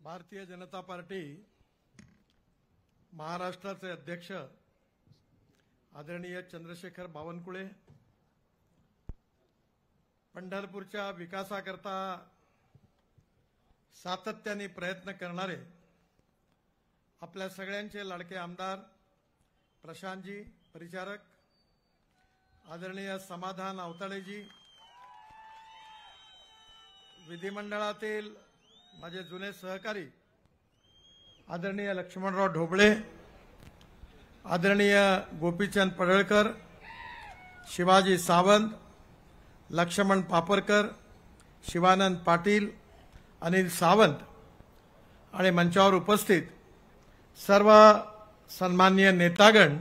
Bharatiya Janata party महाराष्ट्राचे अध्यक्ष आदरणीय चंद्रशेखर बावनकुळे पंढरपूरच्या विकासाकरता सातत्याने प्रयत्न करणारे आपल्या सगळ्यांचे लाडके आमदार प्रशांतजी परिचारक, आदरणीय समाधान आवताडेजी, विधिमंडळातील माझे जुने सहकारी आदरणीय लक्ष्मणराव ढोबळे, आदरणीय गोपीचंद पडळकर, शिवाजी सावंत, लक्ष्मण पापरकर, शिवानंद पाटील, अनिल सावंत आणि मंचावर उपस्थित सर्व सन्माननीय नेतागण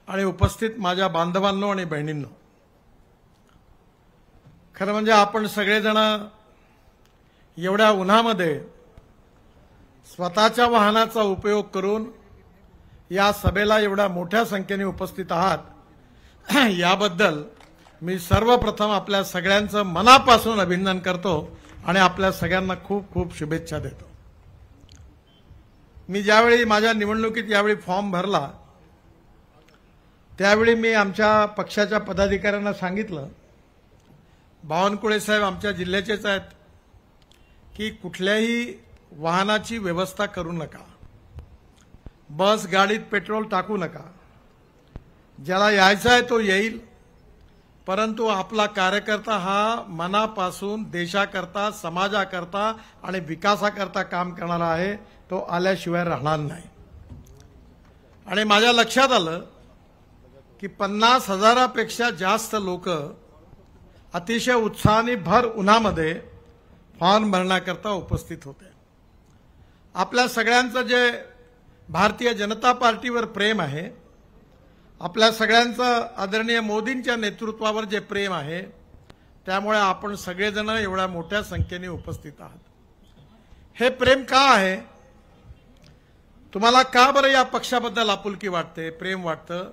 आणि उपस्थित माझ्या बांधवांनो आणि बहिणींनो, खरं म्हणजे आपण सगळेजण एवढ्या उन्हामध्ये स्वतःच्या वाहनाचा उपयोग करून या सभेला एवढ्या मोठ्या संख्येने उपस्थित आहात याबद्दल मी सर्वप्रथम आपल्या सगळ्यांचं मनापासून अभिनंदन करतो आणि आपल्या सगळ्यांना खूप खूप शुभेच्छा देतो। मी ज्यावेळी माझ्या निवडणुकीत यावेळी फॉर्म भरला त्यावेळी मी आमच्या पक्षाच्या पदाधिकाऱ्यांना सांगितलं, बावनकुळे साहेब आमच्या जिल्ह्याचेच आहेत, की कुठल्याही वाहनाची व्यवस्था करू नका, बस गाडीत पेट्रोल टाकू नका, ज्याला यायचा आहे तो येईल, परंतु आपला कार्यकर्ता हा मनापासून देशाकरता, समाजाकरता आणि विकासाकरता काम करणारा आहे, तो आल्याशिवाय राहणार नाही। आणि माझ्या लक्षात आलं की 50,000पेक्षा जास्त लोक अतिशय उत्साहाने भर उन्हामध्ये फॉर्म भरण्याकरता उपस्थित होते। आपल्या सगळ्यांचं जे भारतीय जनता पार्टीवर प्रेम आहे, आपल्या सगळ्यांचं आदरणीय मोदींच्या नेतृत्वावर जे प्रेम आहे, त्यामुळे आपण सगळेजण एवढ्या मोठ्या संख्येने उपस्थित आहात। हे प्रेम का आहे? तुम्हाला का बरं या पक्षाबद्दल आपुलकी वाटते, प्रेम वाटतं?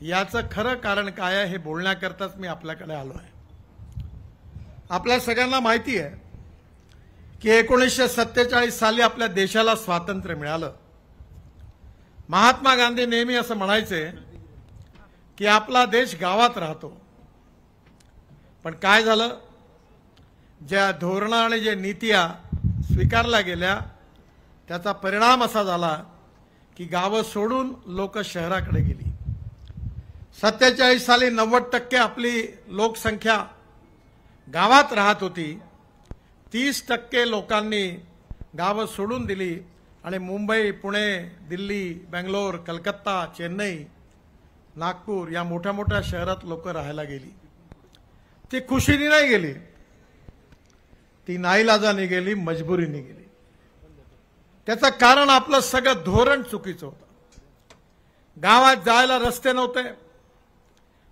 याचं खरं कारण काय आहे हे बोलण्याकरताच मी आपल्याकडे आलो आहे। आपल्या सगळ्यांना माहिती आहे की 1947 साली आपल्या देशाला स्वातंत्र्य मिळालं। महात्मा गांधी नेहमी असं म्हणायचे की आपला देश गावात राहतो, पण काय झालं, ज्या धोरणं आणि जे नीत्या स्वीकारल्या गेल्या त्याचा परिणाम असा झाला की गावं सोडून लोक शहराकडे गेली। 47 साली 90% आपली लोकसंख्या गावात राहत होती, 30% लोकांनी गावं सोडून दिली आणि मुंबई, पुणे, दिल्ली, बेंगलोर, कलकत्ता, चेन्नई, नागपूर या मोठ्या मोठ्या शहरात लोक राहायला गेली। ती खुशीने नाही गेली, ती नाईलाजाने गेली, मजबुरीने गेली। त्याचं कारण आपलं सगळं धोरण चुकीचं होतं। गावात जायला रस्ते नव्हते,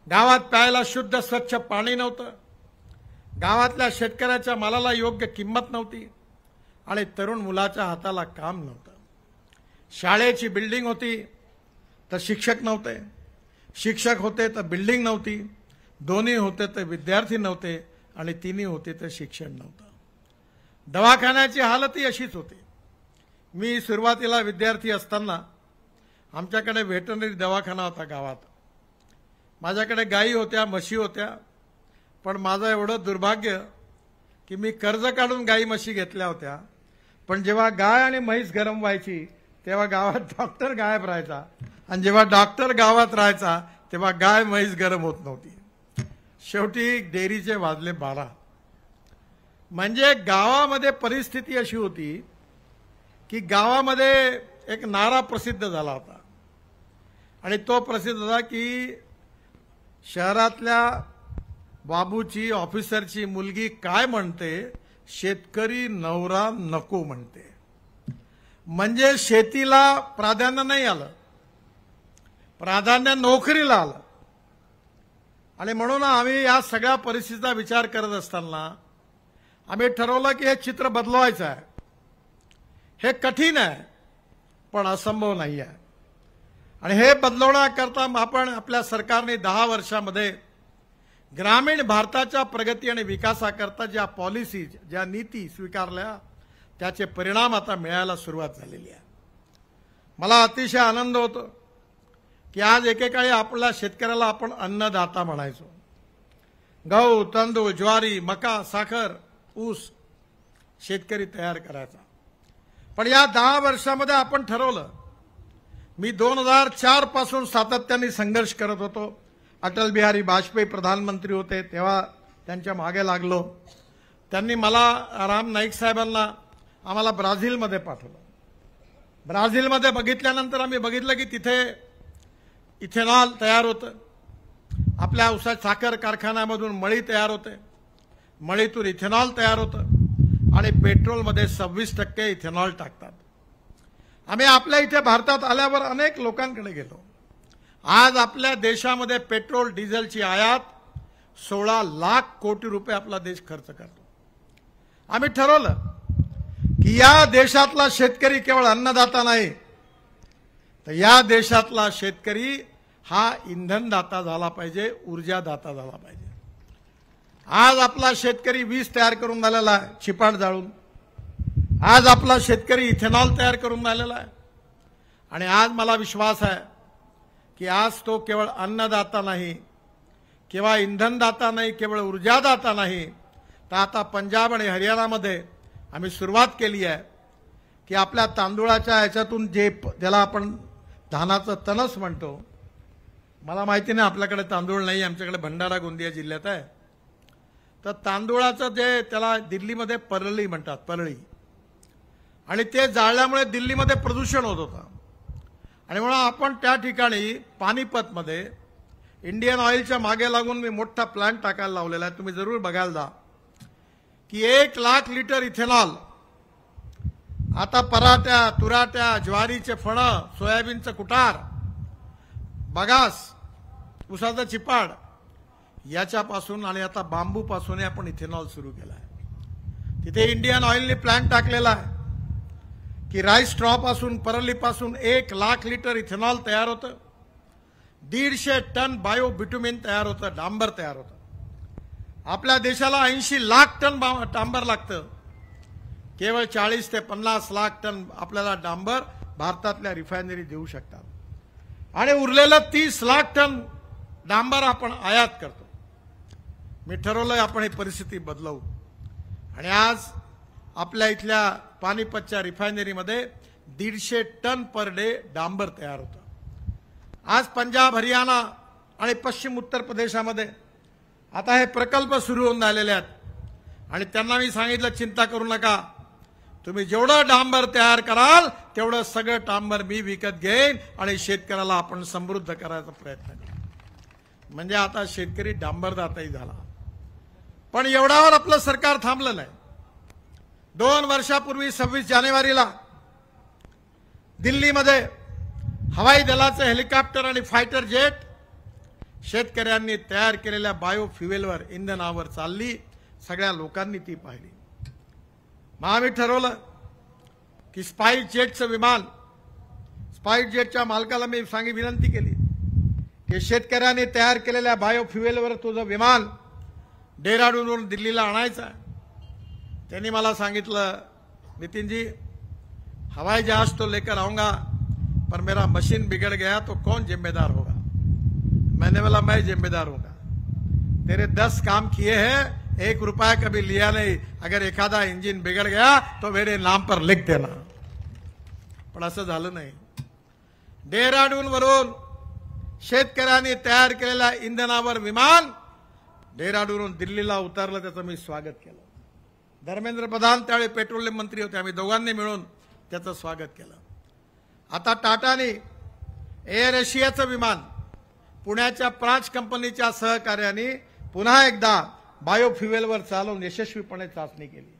गावात प्यायला शुद्ध स्वच्छ पाणी नव्हतं, गावातल्या शेतकऱ्याच्या मालाला योग्य किंमत नव्हती आणि तरुण मुलाच्या हाताला काम नव्हतं। शाळेची बिल्डिंग होती तर शिक्षक नव्हते, शिक्षक होते तर बिल्डिंग नव्हती, दोन्ही होते तर विद्यार्थी नव्हते आणि तिन्ही होते तर शिक्षण नव्हतं। दवाखान्याची हालतही अशीच होती। मी सुरुवातीला विद्यार्थी असताना आमच्याकडे व्हेटरनरी दवाखाना होता गावात, माझ्याकडे गायी होत्या, म्हशी होत्या, पण माझं एवढं दुर्भाग्य की मी कर्ज काढून गायी म्हशी घेतल्या होत्या, पण जेव्हा गाय आणि म्हैस गरम व्हायची तेव्हा गावात डॉक्टर गायब राहायचा आणि जेव्हा डॉक्टर गावात राहायचा तेव्हा गाय म्हैस गरम होत नव्हती। शेवटी डेअरीचे वाजले 12। म्हणजे गावामध्ये परिस्थिती अशी होती की गावामध्ये एक नारा प्रसिद्ध झाला होता आणि तो प्रसिद्ध होता की शहरातल्या बाबूची, ऑफिसरची मुलगी काय म्हणते, शेतकरी नवरा नको म्हणते। म्हणजे शेतीला प्राधान्य नाही आलं, प्राधान्य नोकरीला आलं। आणि म्हणून आम्ही या सगळ्या परिस्थितीचा विचार करत असताना आम्ही ठरवलं की हे चित्र बदलवायचं आहे। हे कठीण आहे पण असंभव नाही आहे आणि हे बदलवण्याकरता आपण आपल्या सरकारने 10 वर्षामध्ये ग्रामीण भारताच्या प्रगती आणि विकासाकरता ज्या पॉलिसीज, ज्या नीती स्वीकारल्या त्याचे परिणाम आता मिळायला सुरुवात झालेली आहे। मला अतिशय आनंद होतो की आज एकेकाळी आपल्या शेतकऱ्याला आपण अन्नदाता म्हणायचो। गहू, तांदूळ, ज्वारी, मका, साखर, ऊस शेतकरी तयार करायचा। पण या 10 वर्षामध्ये आपण ठरवलं, मी 2004 पासून सातत्याने संघर्ष करत होतो। अटल बिहारी वाजपेयी प्रधानमंत्री होते तेव्हा त्यांच्या मागे लागलो। त्यांनी मला राम नाईक साहेबांना आम्हाला ब्राझीलमध्ये पाठवलं। ब्राझीलमध्ये बघितल्यानंतर आम्ही बघितलं की तिथे इथेनॉल तयार होतं। आपल्या ऊसाच्या साखर कारखान्यामधून मळी तयार होते, मळीतून इथेनॉल तयार होतं आणि पेट्रोलमध्ये 26% इथेनॉल टाकतात। आम्ही आपल्या इथे भारतात आल्यावर अनेक लोकांकडे गेलो। आज आपल्या देशामध्ये पेट्रोल डिझेलची आयात 16 लाख कोटी रुपये आपला देश खर्च करतो। आम्ही ठरवलं की या देशातला शेतकरी केवळ अन्नदाता नाही, तर या देशातला शेतकरी हा इंधनदाता झाला पाहिजे, ऊर्जादाता झाला पाहिजे। आज आपला शेतकरी वीज तयार करून झालेला आहे चिपाट जाळून, आज आपला शेतकरी इथेनॉल तयार करून झालेला आहे आणि आज मला विश्वास आहे की आज तो केवळ अन्नदाता नाही, केवळ इंधनदाता नाही, केवळ ऊर्जादाता नाही, तर आता पंजाब आणि हरियाणामध्ये आम्ही सुरुवात केली आहे की आपल्या तांदूळाच्या ह्याच्यातून जे ज्याला आपण धानाचं तणस म्हणतो, मला माहिती नाही आपल्याकडे तांदूळ नाही, आमच्याकडे भंडारा गोंदिया जिल्ह्यात आहे, तर तांदूळाचं जे त्याला दिल्लीमध्ये परळी म्हणतात, परळी, आणि ते जाळल्यामुळे दिल्लीमध्ये प्रदूषण होत होतं आणि म्हणून आपण त्या ठिकाणी पानिपतमध्ये इंडियन ऑइलच्या मागे लागून मी मोठा प्लांट टाकायला लावलेला आहे। तुम्ही जरूर बघायला जा की 1 लाख लिटर इथेनॉल आता पराठ्या, तुराट्या, ज्वारीचे फणं, सोयाबीनचं कुटार, बगास, उसाचा चिपाड याच्यापासून आणि आता बांबूपासून आपण इथेनॉल सुरू केला आहे। तिथे इंडियन ऑइलने प्लांट टाकलेला आहे की राईस स्ट्रॉ पासून, परलीपासून 1 लाख लिटर इथेनॉल तयार होतं, 150 टन बायो बिटुमिन तयार होतं, डांबर तयार होतं। आपल्या देशाला 80 लाख टन डांबर लागतं, केवळ 40 ते 50 लाख टन आपल्याला डांबर भारतातल्या रिफायनरी देऊ शकतात आणि उरलेलं 30 लाख टन डांबर आपण आयात करतो। मी ठरवलंय आपण ही परिस्थिती बदलवू आणि आज आपल्या इथल्या पानिपतच्या रिफायनरीमध्ये 150 टन पर डे डांबर तयार होतं। आज पंजाब, हरियाणा आणि पश्चिम उत्तर प्रदेशामध्ये आता हे प्रकल्प सुरू होऊन झालेले आहेत आणि त्यांना मी सांगितलं, चिंता करू नका, तुम्ही जेवढं डांबर तयार कराल तेवढं सगळं डांबर मी विकत घेईन आणि शेतकऱ्याला आपण समृद्ध करायचा प्रयत्न करू। म्हणजे आता शेतकरी डांबरदाताही झाला। पण एवढ्यावर आपलं सरकार थांबलं नाही। 2 वर्षापूर्वी 26 जानेवारीला दिल्लीमध्ये हवाई दलाचे हेलिकॉप्टर आणि फायटर जेट शेतकऱ्यांनी तयार केलेल्या बायोफ्युएलवर, इंधनावर चालली। सगळ्या लोकांनी ती पाहिली। मग आम्ही ठरवलं की स्पाइस जेटचं विमान, स्पाइस जेटच्या मालकाला मी विनंती केली की शेतकऱ्यांनी तयार केलेल्या बायोफ्युएलवर तुझं विमान डेहराडूनवरून दिल्लीला आणायचं आहे। त्यांनी मला सांगितलं, नितिन जी, हवाई जहाज तो लेकर आऊंगा पर मेरा मशीन बिगड़ गया तो कौन जिम्मेदार होगा? मैंने बोला मैं जिम्मेदार हूंगा। तेरे 10 काम किए हैं, 1 रुपया कभी लिया नहीं, अगर एखादा इंजिन बिगड़ गया तो मेरे नाम पर लिख देना। पण असं झालं नाही। डेहराडूनवरून शेतकऱ्यांनी तयार केलेल्या इंधनावर विमान डेहराडूनवरून दिल्लीला उतरलं, त्याचं मी स्वागत केलं। धर्मेंद्र प्रधान त्यावेळी पेट्रोलियम मंत्री होते, आम्ही दोघांनी मिळून त्याचं स्वागत केलं। आता टाटाने एअर एशियाचं विमान पुण्याच्या प्राच कंपनीच्या सहकार्याने पुन्हा एकदा बायोफ्युएलवर चालवून यशस्वीपणे चाचणी केली।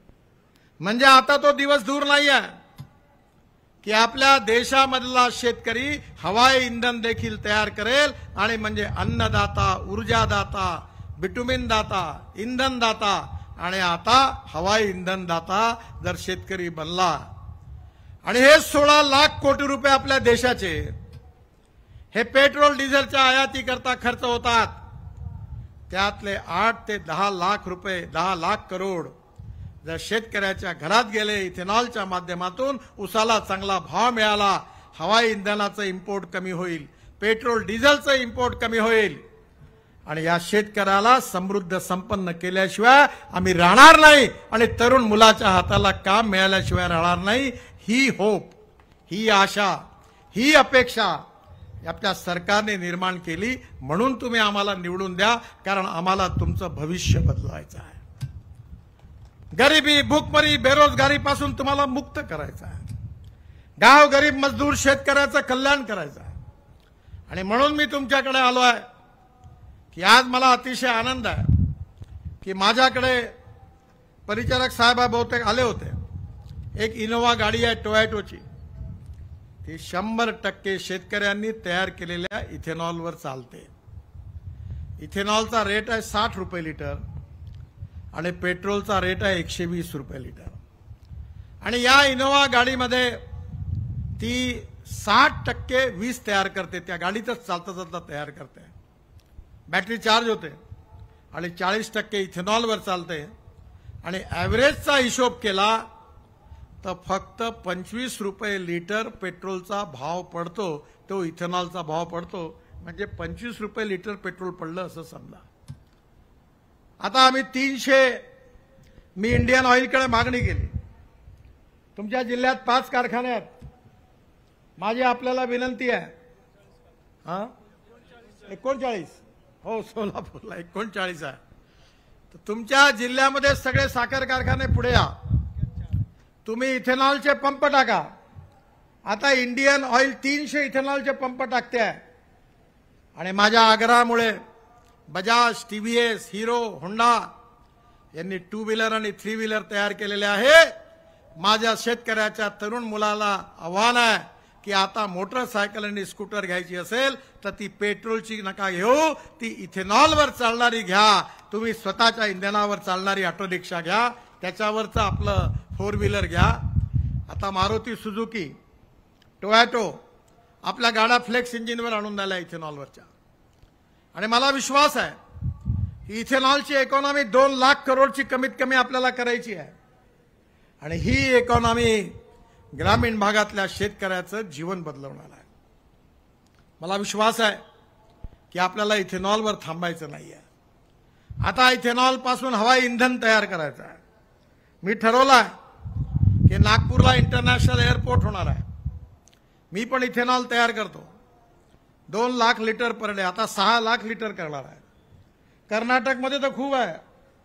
म्हणजे आता तो दिवस दूर नाहीये की आपल्या देशामधला शेतकरी हवाई इंधन देखील तयार करेल आणि म्हणजे अन्नदाता, ऊर्जादाता, बिटुमिन दाता, इंधनदाता आणि आता हवाई इंधनदाता जर शेतकरी बनला आणि हे 16 लाख कोटी रुपये आपल्या देशाचे हे पेट्रोल डिझेलच्या आयातीकरता खर्च होतात, त्यातले 8 ते 10 लाख रुपये, 10 लाख करोड जर शेतकऱ्याच्या घरात गेले, इथेनॉलच्या माध्यमातून उसाला चांगला भाव मिळाला, हवाई इंधनाचं इम्पोर्ट कमी होईल, पेट्रोल डिझेलचं इम्पोर्ट कमी होईल आणि या शेतकऱ्याला समृद्ध संपन्न केल्याशिवाय आम्ही राहणार नाही आणि तरुण मुलाच्या हाताला काम मिळाल्याशिवाय राहणार नाही। ही होप, ही आशा, ही अपेक्षा आपल्या सरकारने निर्माण केली, म्हणून तुम्ही आम्हाला निवडून द्या, कारण आम्हाला तुमचं भविष्य बदलायचं आहे। गरिबी, भूकमरी, बेरोजगारीपासून तुम्हाला मुक्त करायचं आहे। गाव गरीब मजदूर शेतकऱ्याचं कल्याण करायचं आहे आणि म्हणून मी तुमच्याकडे आलो आहे की आज मला अतिशय आनंद आहे की माझ्याकडे परिचारक साहेब बहुतेक आले होते। एक इनोवा गाडी आहे टोयोटोची, ती 100% शेतकऱ्यांनी तयार केलेल्या इथेनॉलवर चालते। इथेनॉलचा रेट आहे 60 रुपये लिटर आणि पेट्रोलचा रेट आहे 120 रुपये लिटर आणि या इनोवा गाडीमध्ये ती 60% वीज तयार करते, त्या गाडीतच चालता चालता तयार करते, बॅटरी चार्ज होते आणि 40% इथेनॉलवर चालते आणि ॲव्हरेजचा हिशोब केला तर फक्त 25 रुपये लिटर पेट्रोलचा भाव पडतो, तो इथेनॉलचा भाव पडतो, म्हणजे 25 रुपये लिटर पेट्रोल पडलं असं समजा। आता आम्ही 300 मी इंडियन ऑइलकडे मागणी केली। तुमच्या जिल्ह्यात 5 कारखाने आहेत, माझी आपल्याला विनंती आहे, 39 हो सोलापूरला 39 आहे, तर तुमच्या जिल्ह्यामध्ये सगळे साखर कारखाने पुढे या, तुम्ही इथेनॉलचे पंप टाका। आता इंडियन ऑइल 300 इथेनॉलचे पंप टाकते आहे आणि माझ्या आग्रहामुळे बजाज, टीव्हीएस, हिरो, होंडा यांनी 2 व्हीलर आणि 3 व्हीलर तयार केलेले आहे। माझ्या शेतकऱ्याच्या तरुण मुलाला आव्हान आहे की आता मोटरसायकल आणि स्कूटर घ्यायची असेल तर ती पेट्रोलची नका घेऊ, ती इथेनॉलवर चालणारी घ्या। तुम्ही स्वतःच्या इंधनावर चालणारी ऑटो रिक्षा घ्या, त्याच्यावरचं आपलं 4 व्हीलर घ्या। आता मारुती, सुझुकी, टोयोटो आपल्या गाड्या फ्लेक्स इंजिनवर आणून द्यायला इथेनॉलवरच्या आणि मला विश्वास आहे की इथेनॉलची इकॉनॉमी 2 लाख करोडची कमीत कमी आपल्याला करायची आहे आणि ही इकॉनॉमी ग्रामीण भागातल्या शेतकऱ्याचं जीवन बदलवणार आहे। मला विश्वास आहे की आपल्याला इथेनॉलवर थांबायचं नाहीये। आता इथेनॉल पासून हवाई इंधन तयार करायचं आहे। मी ठरवलं आहे की नागपूरला इंटरनॅशनल एअरपोर्ट होणार आहे, मी पण इथेनॉल तयार करतो, 2 लाख लिटर पर डे, आता 6 लाख लिटर करणार आहे। कर्नाटकमध्ये तर खूप आहे,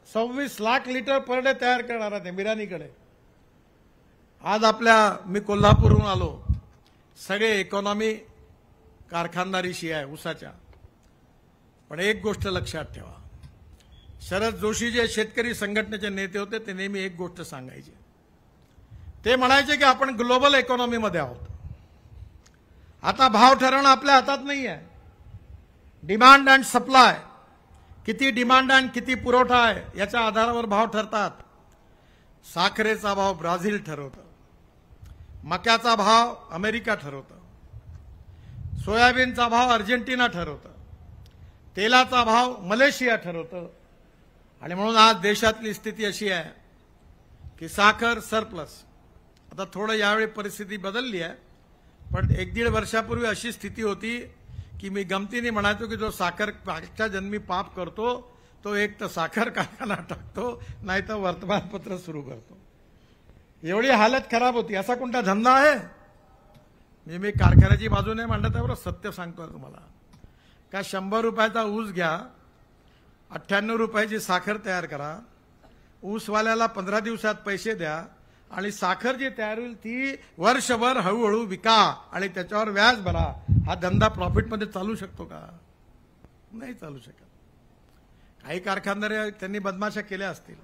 26 लाख लिटर पर डे तयार करणार आहे मिरानीकडे। आज मी कोल्हापूरहून आलो, सगळे इकॉनॉमी कारखानदारीशी आहे ऊसाच्या, पण एक गोष्ट लक्षात ठेवा, शरद जोशी जे शेतकरी संघटनेचे नेते होते ते नेहमी एक गोष्ट सांगायचे, ते म्हणायचे की आपण ग्लोबल इकॉनॉमीमध्ये आहोत, आता भाव ठरवणं आपल्या हातात नाही आहे। डिमांड अँड सप्लाय, किती डिमांड आणि किती पुरवठा आहे याच्या आधारावर भाव ठरतात। साखरेचा भाव ब्राझील ठरवतं, मक्याचा भाव अमेरिका ठरवतं, सोयाबीनचा भाव अर्जेंटिना ठरवतं, तेलाचा भाव मलेशिया ठरवतं आणि म्हणून आज देशातली स्थिती अशी आहे की साखर सरप्लस। आता थोडं यावेळी परिस्थिती बदलली आहे, पण 1-1.5 वर्षापूर्वी अशी स्थिती होती की मी गमतीने म्हणायचो की जो साखर पाचच्या जन्मी पाप करतो तो एक तर साखर कारखाना टाकतो, नाही तर वर्तमानपत्र सुरू करतो, एवढी हालत खराब होती। असा कोणता धंदा आहे? मी कारखान्याची बाजू नाही मांडत आहे, सत्य सांगतोय तुम्हाला का 100 रुपयाचा ऊस घ्या, 98 रुपयाची साखर तयार करा, ऊसवाल्याला 15 दिवसात पैसे द्या आणि साखर जी तयार होईल ती वर्षभर हळूहळू विका आणि त्याच्यावर व्याज भरा। हा धंदा प्रॉफिटमध्ये चालू शकतो का? नाही चालू शकत। काही कारखानदार त्यांनी बदमाशा केल्या असतील,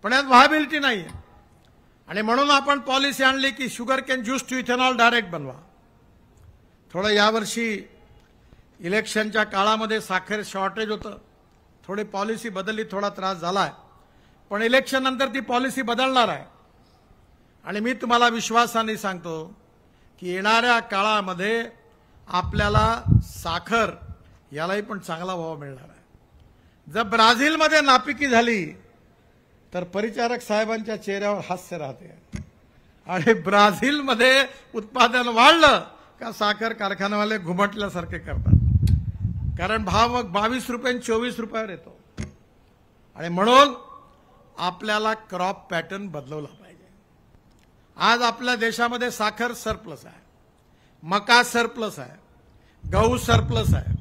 पण यात व्हायबिलिटी नाही आहे आणि म्हणून आपण पॉलिसी आणली की sugar cane juice to ethanol direct बनवा। थोडं यावर्षी इलेक्शनच्या काळामध्ये साखर शॉर्टेज होतं, थोडी पॉलिसी बदलली, थोडा त्रास झालाय, पण इलेक्शन नंतर ती पॉलिसी बदलणार आहे आणि मी तुम्हाला विश्वासाने सांगतो की येणाऱ्या काळामध्ये आपल्याला साखर यालाही पण चांगला भाव मिळणार आहे। जर ब्राझीलमध्ये नापिकी झाली तर परिचारक साहेबांच्या चेहऱ्यावर हास्य राहते आणि ब्राझीलमध्ये उत्पादन वाढलं का साखर कारखानावाले घुमटल्यासारखे करतात, कारण भाव मग 22 रुपये आणि 24 रुपयावर येतो. आणि म्हणून आपल्याला क्रॉप पॅटर्न बदलवला पाहिजे. आज आपल्या देशामध्ये साखर सरप्लस आहे, मका सरप्लस आहे, गहू सरप्लस आहे,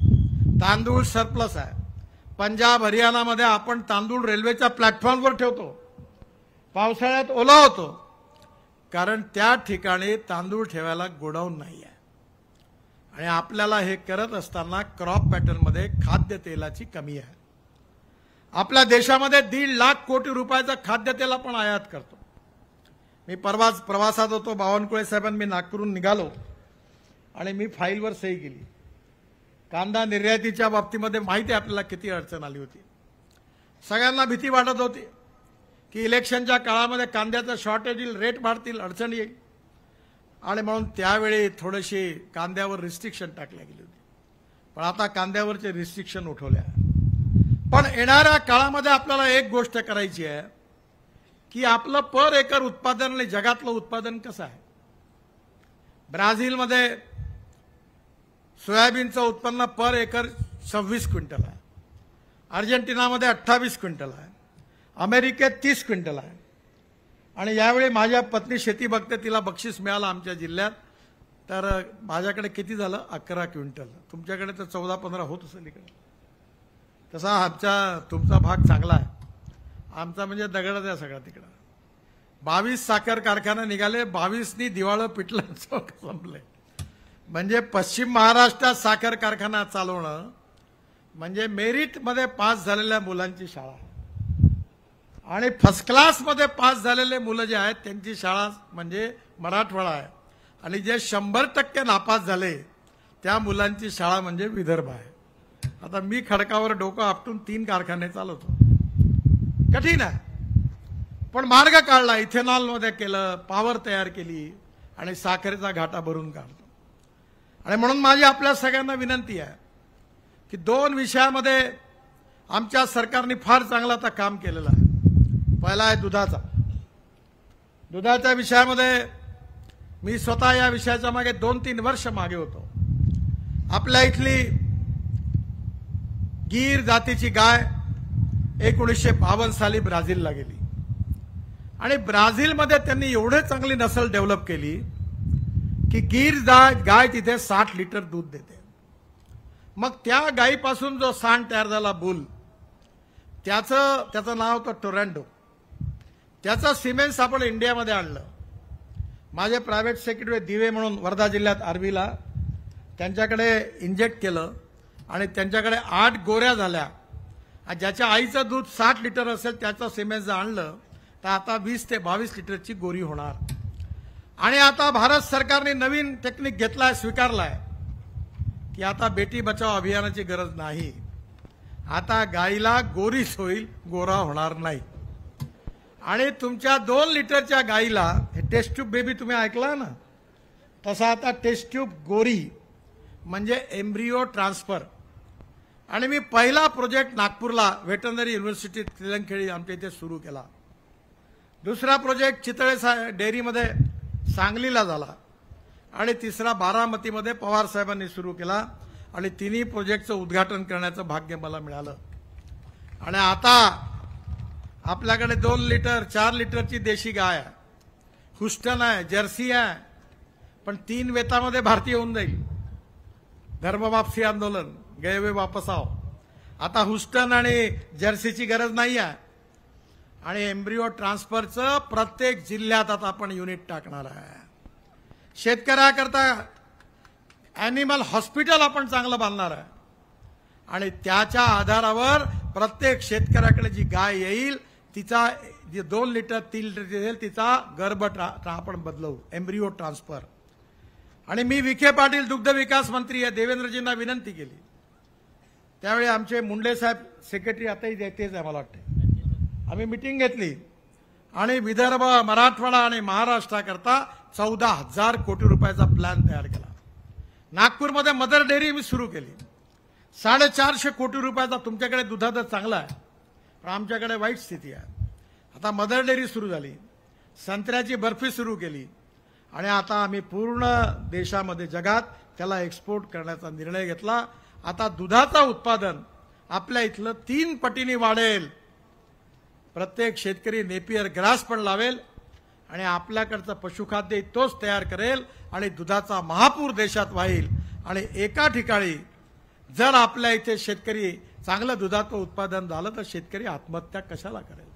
तांदूळ सरप्लस आहे. पंजाब हरियाणामध्ये आपण तांदूळ रेल्वेच्या प्लॅटफॉर्मवर ठेवतो, पावसाळ्यात ओला होतो, कारण त्या ठिकाणी तांदूळ ठेवायला गोडाऊन नाही आहे. आणि आपल्याला हे करत असताना क्रॉप पॅटर्नमध्ये खाद्यतेलाची कमी आहे. आपल्या देशामध्ये 1.5 लाख कोटी रुपयाचं खाद्यतेल आपण आयात करतो. मी परवाच प्रवासात होतो, बावनकुळे साहेबांनी, मी नागपूरहून निघालो आणि मी फाईलवर सही केली. कांदा निर्यातीच्या बाबतीमध्ये माहिती आहे आपल्याला किती अडचण आली होती. सगळ्यांना भीती वाटत होती की इलेक्शनच्या काळामध्ये कांद्याचं शॉर्टेज येईल, रेट वाढतील, अडचण येईल. आणि म्हणून त्यावेळी थोडीशी कांद्यावर रिस्ट्रिक्शन टाकल्या गेली होती. पण आता कांद्यावरचे रिस्ट्रिक्शन उठवले आहे. पण येणाऱ्या काळामध्ये आपल्याला एक गोष्ट करायची आहे की आपलं पर एकर उत्पादन आणि जगातलं उत्पादन कसं आहे. ब्राझीलमध्ये सोयाबीनचं उत्पन्न पर एकर 26 क्विंटल आहे, अर्जेंटिनामध्ये 28 क्विंटल आहे, अमेरिकेत 30 क्विंटल आहे. आणि यावेळी माझ्या पत्नी शेती बघते, तिला बक्षीस मिळालं आमच्या जिल्ह्यात, तर माझ्याकडे किती झालं, 11 क्विंटल. तुमच्याकडे तर 14-15 होत असेल इकडे. तसा तुमचा भाग चांगला आहे, आमचा म्हणजे दगडाच आहे सगळा तिकडं. 22 साखर कारखाना निघाले, 22नी दिवाळं पिटलं संपले. म्हणजे पश्चिम महाराष्ट्रात साखर कारखाना चालवणं म्हणजे मेरिटमध्ये पास झालेल्या मुलांची शाळा, आणि फर्स्ट क्लासमध्ये पास झालेले मुलं जे आहेत त्यांची शाळा म्हणजे मराठवाडा आहे. आणि जे 100% नापास झाले त्या मुलांची शाळा म्हणजे विदर्भ आहे. आता मी खडकावर डोकं आपटून 3 कारखाने चालवतो, कठीण आहे. पण मार्ग काढला, इथेनॉलमध्ये केलं, पॉवर तयार केली आणि साखरेचा घाटा भरून काढतो. आणि म्हणून माझी आपल्या सगळ्यांना विनंती आहे की 2 विषयामध्ये आमच्या सरकारने फार चांगलं आता काम केलेलं आहे. पहिला आहे दुधाच्या विषयामध्ये मी स्वतः या विषयाच्या मागे 2-3 वर्ष मागे होतो. आपल्या इथली गीर जातीची गाय 1952 साली ब्राझीलला गेली आणि ब्राझीलमध्ये त्यांनी एवढे चांगली नसल डेव्हलप केली की गीर गाय तिथे 60 लिटर दूध देते. मग त्या गायीपासून जो सांड तयार झाला बुल, त्याचं नाव होतं टोरॅन्डो. त्याचं सिमेंट्स आपण इंडियामध्ये आणलं. माझे प्रायव्हेट सेक्रेटरी दिवे म्हणून वर्धा जिल्ह्यात आर्वीला, त्यांच्याकडे इंजेक्ट केलं आणि त्यांच्याकडे 8 गोऱ्या झाल्या. ज्याच्या आईचं दूध 60 लिटर असेल त्याचं सिमेंट्स आणलं तर आता 20 ते 22 लिटरची गोरी होणार. आणि आता भारत सरकारने नवीन टेक्निक घेतलाय, स्वीकारलाय की आता बेटी बचाव अभियानाची गरज नाही. आता गाईला गोरीच होईल, गोरा होणार नाही. आणि तुमच्या 2 लिटरच्या गाईला हे टेस्ट ट्यूब बेबी तुम्ही ऐकला ना, तसा आता टेस्ट ट्यूब गोरी म्हणजे एम्ब्रिओ ट्रान्सफर. आणि मी पहिला प्रोजेक्ट नागपूरला वेटरनरी युनिव्हर्सिटी तिलंखेडी आमच्या इथे सुरू केला. दुसरा प्रोजेक्ट चितळे डेअरीमध्ये सांगलीला झाला आणि तिसरा बारामतीमध्ये पवार साहेबांनी सुरू केला. आणि तिन्ही प्रोजेक्टचं उद्घाटन करण्याचं भाग्य मला मिळालं. आणि आता आपल्याकडे 2 लिटर 4 लिटरची देशी गाय आहे, हुस्टन आहे, जर्सी आहे, पण 3 वेतामध्ये भारतीय होऊन जाईल. धर्मवापसी आंदोलन, गए वे वापस आओ. आता हुस्टन आणि जर्सीची गरज नाही आहे. आणि एम्ब्रिओ ट्रान्सफरचं प्रत्येक जिल्ह्यात आता आपण युनिट टाकणार आहे. शेतकऱ्याकरता ॲनिमल हॉस्पिटल आपण चांगलं बांधणार आहे. आणि त्याच्या आधारावर प्रत्येक शेतकऱ्याकडे जी गाय येईल तिचा जे 2 लिटर 3 लिटर येईल तिचा गर्भ आपण बदलवू, एम्ब्रिओ ट्रान्सफर. आणि मी विखे पाटील दुग्ध विकास मंत्री या देवेंद्रजींना विनंती केली. त्यावेळी आमचे मुंडे साहेब सेक्रेटरी आताही तेच आहे मला वाटते. आम्ही मिटिंग घेतली आणि विदर्भ, मराठवाडा आणि महाराष्ट्राकरता 14,000 कोटी रुपयाचा प्लॅन तयार केला. नागपूरमध्ये मदर डेअरी मी सुरू केली. 450 कोटी रुपयाचा. तुमच्याकडे दुधाचं चांगलं आहे पण आमच्याकडे वाईट स्थिती आहे. आता मदर डेअरी सुरू झाली, संत्र्याची बर्फी सुरू केली आणि आता आम्ही पूर्ण देशामध्ये जगात त्याला एक्सपोर्ट करण्याचा निर्णय घेतला। आता दुधाचं उत्पादन आपल्या इथलं 3 पटीने वाढेल। प्रत्येक शेतकरी नेपियर ग्रास पण लावेल आणि आपल्याकडचं पशुखाद्य तोच तयार करेल आणि दुधाचा महापूर देशात वाहील। आणि एका ठिकाणी जर आपल्या इथे शेतकरी चांगलं दुधाचं उत्पादन झालं तर शेतकरी आत्महत्या कशाला करेल।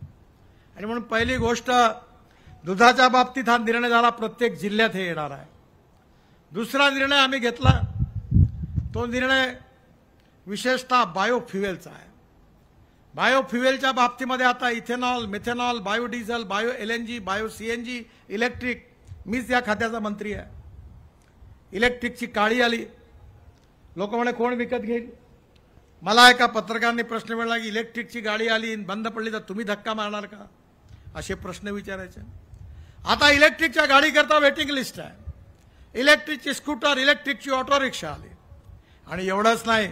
आणि म्हणून पहिली गोष्ट दुधाच्या बाबतीत हा निर्णय झाला, प्रत्येक जिल्ह्यात हे येणार आहे। दुसरा निर्णय आम्ही घेतला, तो निर्णय विशेषतः बायोफ्युएलचा आहे। बायोफ्युएलच्या बाबतीमध्ये आता ethanol, methanol, biodiesel, bio LNG, bio CNG, electric, मीच या खात्याचा मंत्री आहे। इलेक्ट्रिकची काळी आली, लोक म्हणे कोण विकत घेईल। मला एका पत्रकारांनी प्रश्न विचारला की इलेक्ट्रिकची गाडी आली बंद पडली तर तुम्ही धक्का मारणार का, असे प्रश्न विचारायचे। आता इलेक्ट्रिकच्या गाडी करता वेटिंग लिस्ट आहे, इलेक्ट्रिकची स्कूटर, इलेक्ट्रिकची ऑटो रिक्षा आली। आणि एवढंच नाही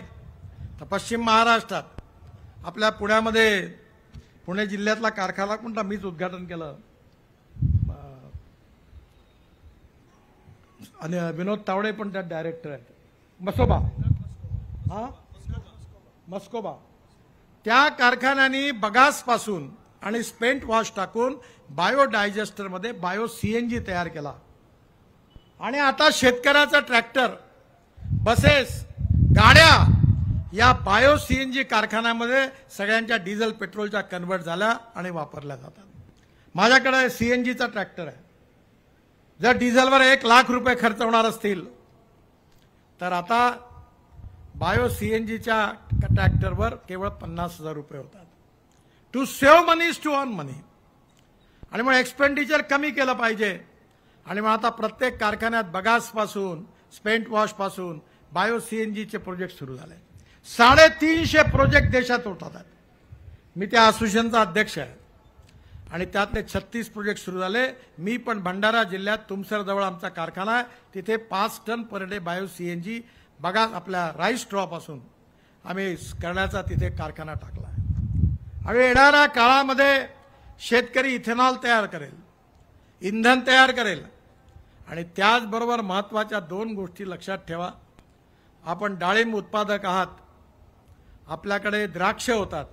तर पश्चिम महाराष्ट्रात आपल्या पुण्यामध्ये पुणे जिल्ह्यातला कारखाना कोणता मीच उद्घाटन केलं आणि विनोद तावडे पण त्यात डायरेक्टर आहेत, मसोबा, मस्कोबा। त्या कारखान्याने बगासपासून आणि स्पेंट वॉश टाकून बायोडायजेस्टरमध्ये बायो सीएनजी तयार केला। आणि आता शेतकऱ्याचा ट्रॅक्टर, बसेस, गाड्या या बायो सीएनजी कारखान्यामध्ये सगळ्यांच्या डिझेल पेट्रोलच्या कन्वर्ट झाल्या आणि वापरल्या जातात। माझ्याकडे सीएनजीचा ट्रॅक्टर आहे, जर डिझेलवर 1 लाख रुपये खर्च होणार असतील तर आता बायो सीएनजीच्या ट्रॅक्टरवर केवळ 50,000 रुपये होतात। To save money is to earn money. आणि मग एक्सपेंडिचर कमी केलं पाहिजे। आणि मग आता प्रत्येक कारखान्यात बगासपासून स्पेंट वॉशपासून बायो सीएनजीचे प्रोजेक्ट सुरू झाले। 350 प्रोजेक्ट देशात होतात। मी त्या असोसिएशनचा अध्यक्ष आहे आणि त्यातले 36 प्रोजेक्ट सुरू झाले। मी पण भंडारा जिल्ह्यात तुमसर जवळ आमचा कारखाना आहे, तिथे 5 ton per day bio CNG बघा आपल्या राईस स्ट्रॉपासून आम्ही करण्याचा तिथे कारखाना टाकला आहे। आणि येणाऱ्या काळामध्ये शेतकरी इथेनॉल तयार करेल, इंधन तयार करेल। आणि त्याचबरोबर महत्त्वाच्या 2 गोष्टी लक्षात ठेवा, आपण डाळिंब उत्पादक आहात, आपल्याकडे द्राक्ष होतात,